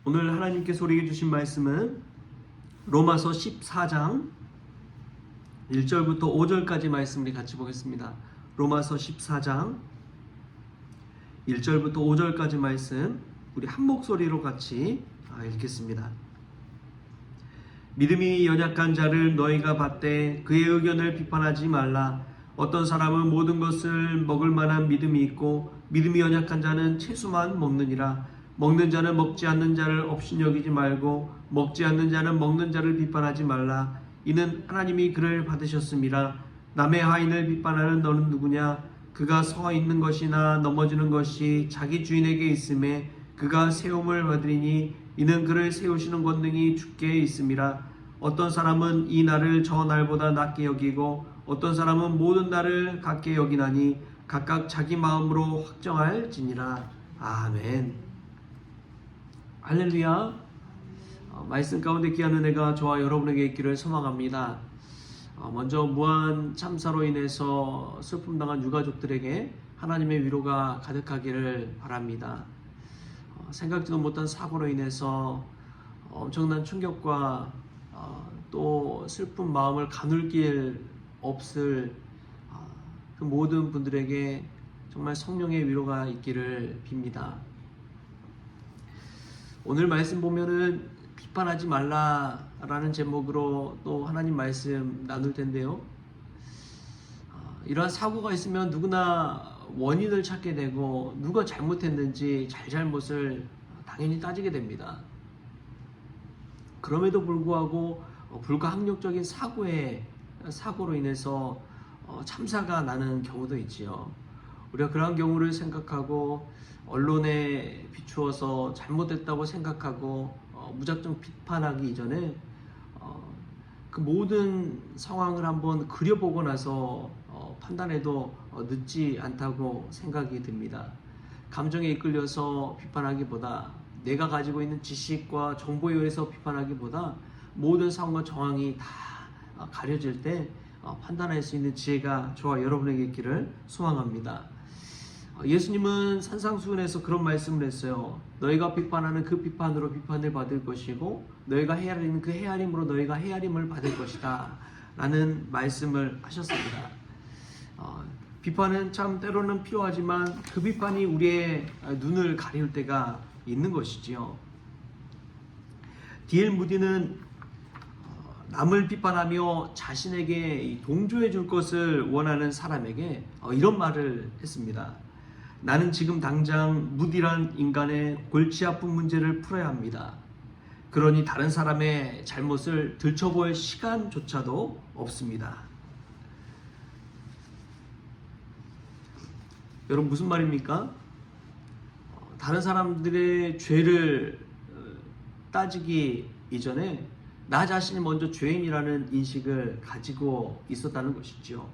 오늘 하나님께서 우리에게 주신 말씀은 로마서 14장 1절부터 5절까지 말씀을 같이 보겠습니다. 로마서 14장 1절부터 5절까지 말씀 우리 한 목소리로 같이 읽겠습니다. 믿음이 연약한 자를 너희가 받되 그의 의견을 비판하지 말라. 어떤 사람은 모든 것을 먹을 만한 믿음이 있고 믿음이 연약한 자는 채소만 먹느니라. 먹는 자는 먹지 않는 자를 업신여기지 말고 먹지 않는 자는 먹는 자를 비판하지 말라. 이는 하나님이 그를 받으셨음이라. 남의 하인을 비판하는 너는 누구냐? 그가 서 있는 것이나 넘어지는 것이 자기 주인에게 있음에 그가 세움을 받으리니 이는 그를 세우시는 권능이 주께 있음이라. 어떤 사람은 이 날을 저 날보다 낮게 여기고 어떤 사람은 모든 날을 같게 여기나니 각각 자기 마음으로 확정할지니라. 아멘. 할렐루야. 말씀 가운데 귀한 은혜가 저와 여러분에게 있기를 소망합니다. 먼저 무한 참사로 인해서 슬픔 당한 유가족들에게 하나님의 위로가 가득하기를 바랍니다. 생각지도 못한 사고로 인해서 엄청난 충격과 또 슬픈 마음을 가눌 없을 그 모든 분들에게 정말 성령의 위로가 있기를 빕니다. 오늘 말씀 보면은 비판하지 말라라는 제목으로 또 하나님 말씀 나눌 텐데요. 이러한 사고가 있으면 누구나 원인을 찾게 되고 누가 잘못했는지 잘못을 당연히 따지게 됩니다. 그럼에도 불구하고 불가항력적인 사고로 인해서 참사가 나는 경우도 있지요. 우리가 그러한 경우를 생각하고 언론에 비추어서 잘못됐다고 생각하고 무작정 비판하기 이전에 그 모든 상황을 한번 그려보고 나서 판단해도 늦지 않다고 생각이 듭니다. 감정에 이끌려서 비판하기보다 내가 가지고 있는 지식과 정보에 의해서 비판하기보다 모든 상황과 정황이 다 가려질 때 판단할 수 있는 지혜가 저와 여러분에게 있기를 소망합니다. 예수님은 산상수훈에서 그런 말씀을 했어요. 너희가 비판하는 그 비판으로 비판을 받을 것이고 너희가 헤아리는 그 헤아림으로 너희가 헤아림을 받을 것이다 라는 말씀을 하셨습니다. 비판은 참 때로는 필요하지만 그 비판이 우리의 눈을 가릴 때가 있는 것이지요. D.L. 무디는 남을 비판하며 자신에게 동조해 줄 것을 원하는 사람에게 이런 말을 했습니다. 나는 지금 당장 무디란 인간의 골치 아픈 문제를 풀어야 합니다. 그러니 다른 사람의 잘못을 들춰볼 시간조차도 없습니다. 여러분 무슨 말입니까? 다른 사람들의 죄를 따지기 이전에 나 자신이 먼저 죄인이라는 인식을 가지고 있었다는 것이죠.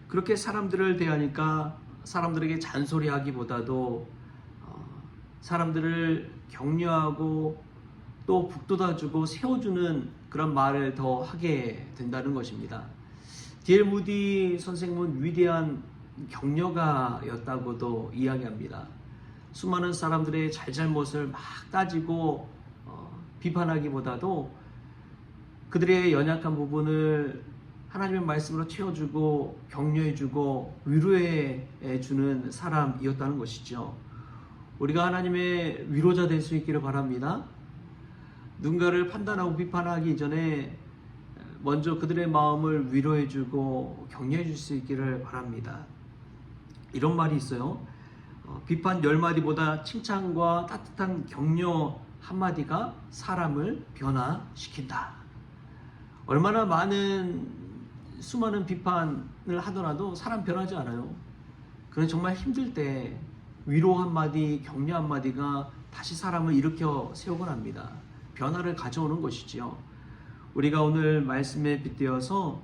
그렇게 사람들을 대하니까 사람들에게 잔소리하기보다도 사람들을 격려하고 또 북돋아주고 세워주는 그런 말을 더 하게 된다는 것입니다. D.L. 무디 선생님은 위대한 격려가였다고도 이야기합니다. 수많은 사람들의 잘잘못을 막 따지고 비판하기보다도 그들의 연약한 부분을 하나님의 말씀으로 채워주고 격려해주고 위로해주는 사람이었다는 것이죠. 우리가 하나님의 위로자 될 수 있기를 바랍니다. 누군가를 판단하고 비판하기 이전에 먼저 그들의 마음을 위로해주고 격려해줄 수 있기를 바랍니다. 이런 말이 있어요. 비판 10마디보다 칭찬과 따뜻한 격려 한마디가 사람을 변화시킨다. 얼마나 수많은 비판을 하더라도 사람 변하지 않아요. 그런 정말 힘들 때 위로 한마디, 격려 한마디가 다시 사람을 일으켜 세우곤 합니다. 변화를 가져오는 것이지요. 우리가 오늘 말씀에 빗대어서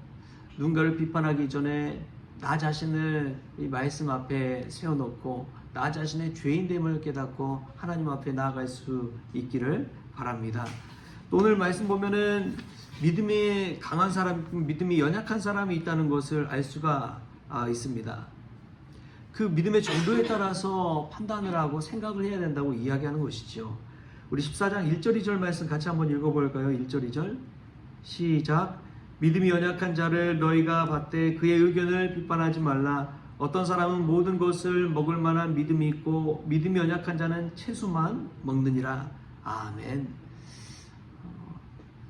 누군가를 비판하기 전에 나 자신을 이 말씀 앞에 세워놓고 나 자신의 죄인됨을 깨닫고 하나님 앞에 나아갈 수 있기를 바랍니다. 또 오늘 말씀 보면은 믿음이 강한 사람, 믿음이 연약한 사람이 있다는 것을 알 수가 있습니다. 그 믿음의 정도에 따라서 판단을 하고 생각을 해야 된다고 이야기하는 것이죠. 우리 14장 1절 2절 말씀 같이 한번 읽어볼까요? 1절 2절 시작. 믿음이 연약한 자를 너희가 받되 그의 의견을 비판하지 말라. 어떤 사람은 모든 것을 먹을 만한 믿음이 있고 믿음이 연약한 자는 채소만 먹느니라. 아멘.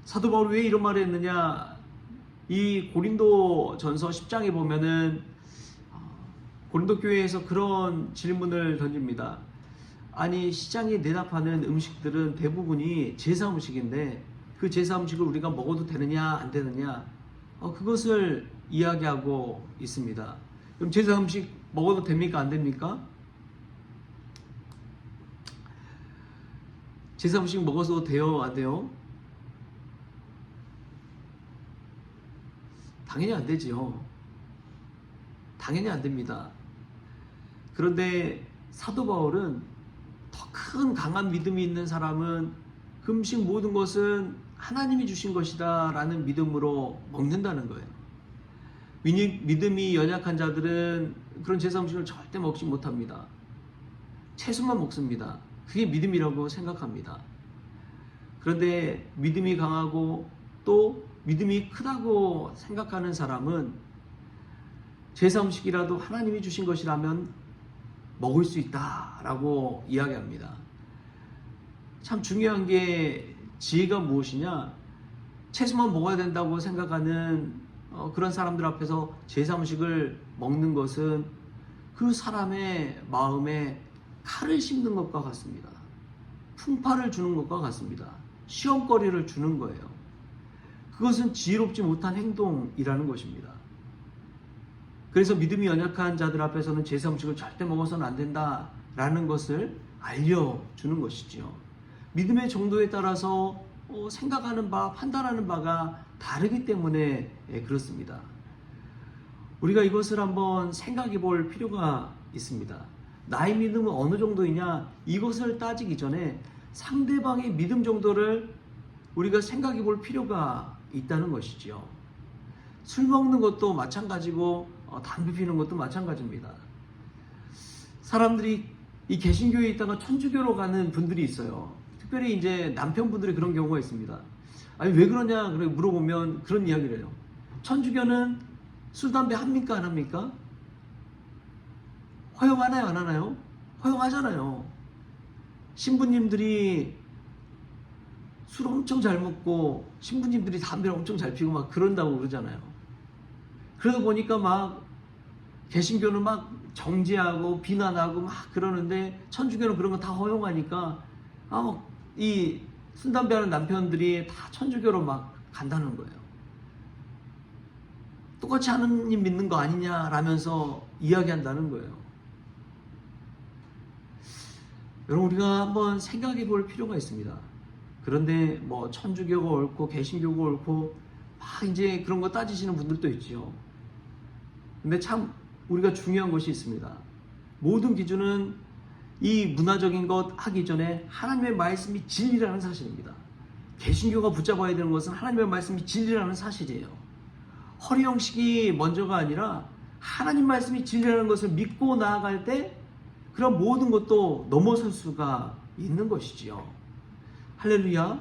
사도 바울이 왜 이런 말을 했느냐? 이 고린도 전서 10장에 보면은 고린도 교회에서 그런 질문을 던집니다. 아니, 시장에 내답하는 음식들은 대부분이 제사 음식인데 그 제사 음식을 우리가 먹어도 되느냐 안 되느냐, 그것을 이야기하고 있습니다. 그럼 제사 음식 먹어도 됩니까 안 됩니까? 제사 음식 먹어도 돼요 안 돼요? 당연히 안 되지요. 당연히 안 됩니다. 그런데 사도 바울은 더 큰 강한 믿음이 있는 사람은 그 음식 모든 것은 하나님이 주신 것이다 라는 믿음으로 먹는다는 거예요. 믿음이 연약한 자들은 그런 제사 음식을 절대 먹지 못합니다. 채소만 먹습니다. 그게 믿음이라고 생각합니다. 그런데 믿음이 강하고 또 믿음이 크다고 생각하는 사람은 제사 음식이라도 하나님이 주신 것이라면 먹을 수 있다라고 이야기합니다. 참 중요한 게 지혜가 무엇이냐? 채소만 먹어야 된다고 생각하는 그런 사람들 앞에서 제사 음식을 먹는 것은 그 사람의 마음에 칼을 씹는 것과 같습니다. 풍파를 주는 것과 같습니다. 시험거리를 주는 거예요. 그것은 지혜롭지 못한 행동이라는 것입니다. 그래서 믿음이 연약한 자들 앞에서는 제사 음식을 절대 먹어서는 안 된다라는 것을 알려주는 것이지요. 믿음의 정도에 따라서 생각하는 바, 판단하는 바가 다르기 때문에 그렇습니다. 우리가 이것을 한번 생각해 볼 필요가 있습니다. 나의 믿음은 어느 정도이냐? 이것을 따지기 전에 상대방의 믿음 정도를 우리가 생각해 볼 필요가 있다는 것이죠. 술 먹는 것도 마찬가지고 담배 피우는 것도 마찬가지입니다. 사람들이 이 개신교에 있다가 천주교로 가는 분들이 있어요. 특별히 이제 남편분들이 그런 경우가 있습니다. 아니 왜 그러냐 물어보면 그런 이야기를 해요. 천주교는 술 담배 합니까 안 합니까? 허용하나요 안 하나요? 허용하잖아요. 신부님들이 술 엄청 잘 먹고 신부님들이 담배를 엄청 잘 피우고 막 그런다고 그러잖아요. 그러다 보니까 막 개신교는 막 정죄하고 비난하고 막 그러는데 천주교는 그런 거 다 허용하니까 이 술 담배 하는 남편들이 다 천주교로 막 간다는 거예요. 똑같이 하느님 믿는 거 아니냐라면서 이야기한다는 거예요. 여러분, 우리가 한번 생각해 볼 필요가 있습니다. 그런데 뭐 천주교가 옳고 개신교가 옳고 막 이제 그런 거 따지시는 분들도 있죠. 근데 참 우리가 중요한 것이 있습니다. 모든 기준은 이 문화적인 것 하기 전에 하나님의 말씀이 진리라는 사실입니다. 개신교가 붙잡아야 되는 것은 하나님의 말씀이 진리라는 사실이에요. 허리 형식이 먼저가 아니라 하나님 말씀이 진리라는 것을 믿고 나아갈 때 그런 모든 것도 넘어설 수가 있는 것이지요. 할렐루야.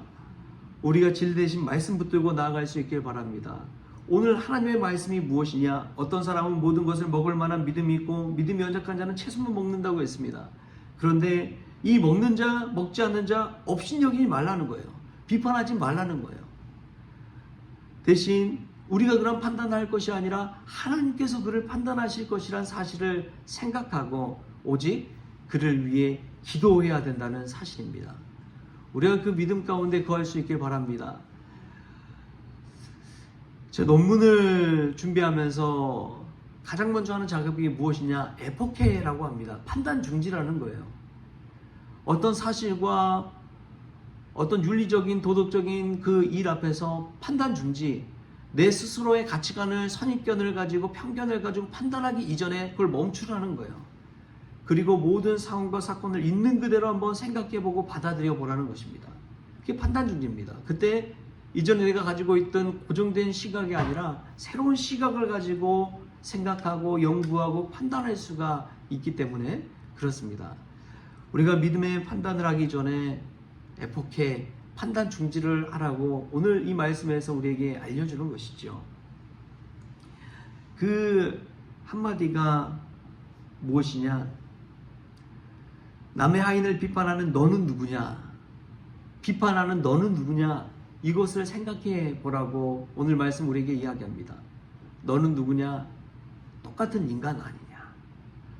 우리가 진리 되신 말씀 붙들고 나아갈 수 있길 바랍니다. 오늘 하나님의 말씀이 무엇이냐? 어떤 사람은 모든 것을 먹을 만한 믿음이 있고 믿음이 연약한 자는 채소만 먹는다고 했습니다. 그런데 이 먹는 자, 먹지 않는 자 업신여기지 말라는 거예요. 비판하지 말라는 거예요. 대신 우리가 그런 판단할 것이 아니라 하나님께서 그를 판단하실 것이란 사실을 생각하고 오직 그를 위해 기도해야 된다는 사실입니다. 우리가 그 믿음 가운데 거할 수 있길 바랍니다. 제 논문을 준비하면서 가장 먼저 하는 작업이 무엇이냐? 에포케라고 합니다. 판단 중지라는 거예요. 어떤 사실과 어떤 윤리적인 도덕적인 그 일 앞에서 판단 중지, 내 스스로의 가치관을 선입견을 가지고 편견을 가지고 판단하기 이전에 그걸 멈추라는 거예요. 그리고 모든 상황과 사건을 있는 그대로 한번 생각해보고 받아들여 보라는 것입니다. 그게 판단 중지입니다. 그때 이전에 내가 가지고 있던 고정된 시각이 아니라 새로운 시각을 가지고 생각하고 연구하고 판단할 수가 있기 때문에 그렇습니다. 우리가 믿음의 판단을 하기 전에 에포케 판단 중지를 하라고 오늘 이 말씀에서 우리에게 알려주는 것이죠. 그 한마디가 무엇이냐? 남의 하인을 비판하는 너는 누구냐? 비판하는 너는 누구냐? 이것을 생각해 보라고 오늘 말씀 우리에게 이야기합니다. 너는 누구냐? 똑같은 인간 아니냐?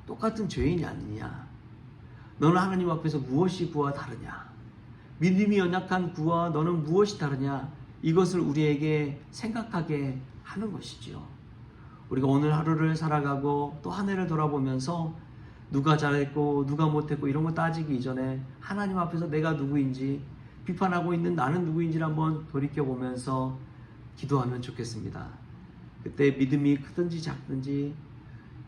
똑같은 죄인이 아니냐? 너는 하나님 앞에서 무엇이 그와 다르냐? 믿음이 연약한 그와 너는 무엇이 다르냐? 이것을 우리에게 생각하게 하는 것이지요. 우리가 오늘 하루를 살아가고 또 한 해를 돌아보면서 누가 잘했고 누가 못했고 이런 거 따지기 이전에 하나님 앞에서 내가 누구인지, 비판하고 있는 나는 누구인지를 한번 돌이켜보면서 기도하면 좋겠습니다. 그때 믿음이 크든지 작든지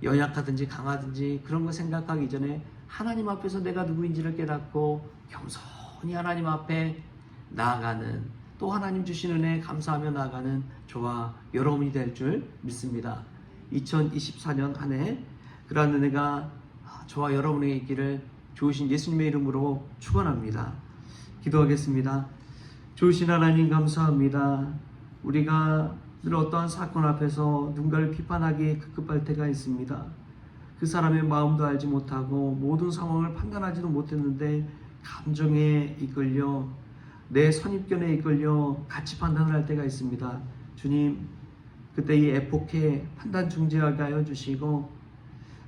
연약하든지 강하든지 그런 거 생각하기 전에 하나님 앞에서 내가 누구인지를 깨닫고 겸손히 하나님 앞에 나아가는, 또 하나님 주신 은혜에 감사하며 나아가는 저와 여러분이 될 줄 믿습니다. 2024년 한 해 그러한 은혜가 저와 여러분에게 있기를 좋으신 예수님의 이름으로 축원합니다. 기도하겠습니다. 좋으신 하나님 감사합니다. 우리가 늘 어떠한 사건 앞에서 누군가를 비판하기에 급급할 때가 있습니다. 그 사람의 마음도 알지 못하고 모든 상황을 판단하지도 못했는데 감정에 이끌려 내 선입견에 이끌려 가치 판단을 할 때가 있습니다. 주님, 그때 이 에포케 판단 중지하게 하여 주시고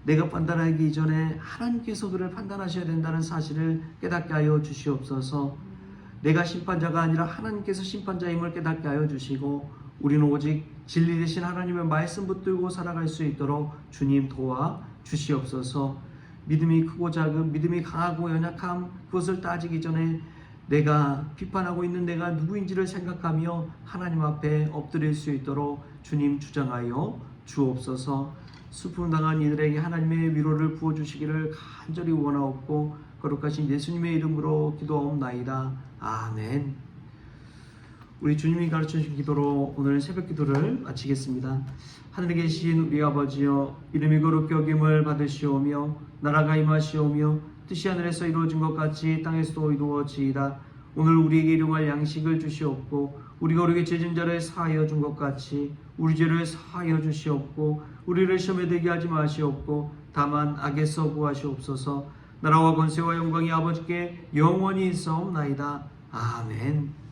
내가 판단하기 이전에 하나님께서 그를 판단하셔야 된다는 사실을 깨닫게 하여 주시옵소서. 내가 심판자가 아니라 하나님께서 심판자임을 깨닫게 하여 주시고 우리는 오직 진리 되신 하나님의 말씀 붙들고 살아갈 수 있도록 주님 도와 주시옵소서. 믿음이 크고 작은, 믿음이 강하고 연약함, 그것을 따지기 전에 내가 비판하고 있는 내가 누구인지를 생각하며 하나님 앞에 엎드릴 수 있도록 주님 주장하여 주옵소서. 슬픔 당한 이들에게 하나님의 위로를 부어주시기를 간절히 원하옵고 거룩하신 예수님의 이름으로 기도하옵나이다. 아멘. 우리 주님이 가르쳐주신 기도로 오늘 새벽 기도를 마치겠습니다. 하늘에 계신 우리 아버지여, 이름이 거룩히 여김을 받으시오며 나라가 임하시오며 뜻이 하늘에서 이루어진 것 같이 땅에서도 이루어지이다. 오늘 우리에게 일용할 양식을 주시옵고 우리가 우리에게 죄진 자를 사하여 준 것 같이 우리 죄를 사하여 주시옵고 우리를 시험에 들게 하지 마시옵고 다만 악에서 구하시옵소서. 나라와 권세와 영광이 아버지께 영원히 있사옵나이다. 아멘.